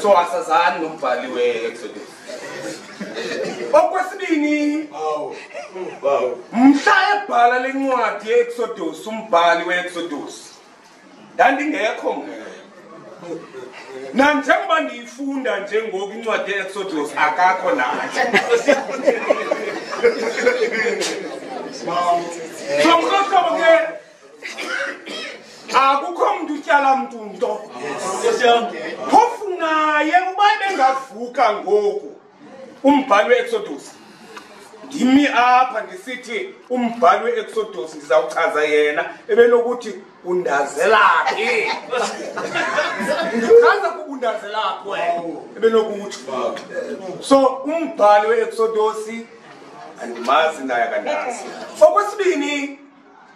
So asazani nombhali we-Exodus. Okwesibini, mhla ebhala lencwadi ye-Exodus, umbhali we-Exodus ndandingekho mna. Na njengoba ndiyifunda njengoku incwadi ye-Exodus akakho naye. So mhlobo ke akukho mntu utyala mntu nto. Phofu naye uba bengavuka ngoku umbhali we-Exodus ngimi apha ngisithi umbhali we-Exodus ndizawuchaza yena ebenokuthi undazelaphi. Ndichaza kubundazelaphi wena ebenokuthi. So umbhali we-Exodus andimazi naye akandazi. Okwesibini,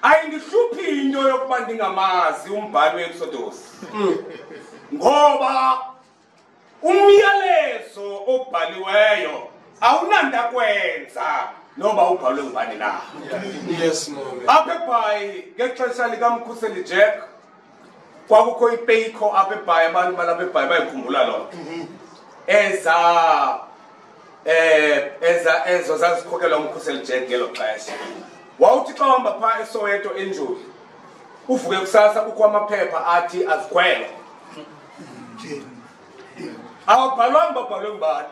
ayindihluphi into yokuba ndingamazi umbhali we-Exodus. Ngoba umyalezo obhaliweyo awunandakwenza noba ubhalwe ngubani na. Yes, mom. Apha eBhayi ngexesha likaMkhuseli Jack kwakukho iPayco apha eBhayi, abantu balapha eBhayi bayikhumbula loo ezo zazikhokelwa uMkhuseli Jack ngelo xesha. Wawuthi xa uhamba phaa eSoweto eNjoli uvuke kusasa kukho amaphepha athi azikhwela. Awabhalwanga babhalwe ngubani.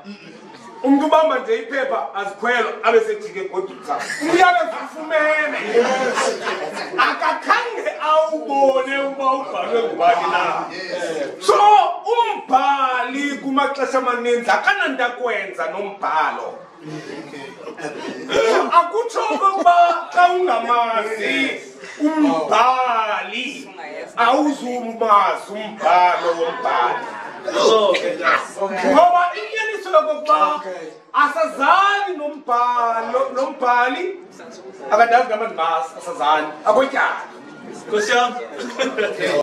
Umuntu ubamba nje iphepha azikhwela abe sejike godutha. Umyalezo ufumene. Akakhange awubone uba ubhalwe ngubani na. So umbhali kumaxesha amaninzi akanandakwenza nombhalo. Akutsho ukuba xa ungamazi umbhali awuzumazi umbhalo wombhali. Ngoba inyaniso yokokuba asazani nombhali akadazi ngama ndimazi asazani akotyala.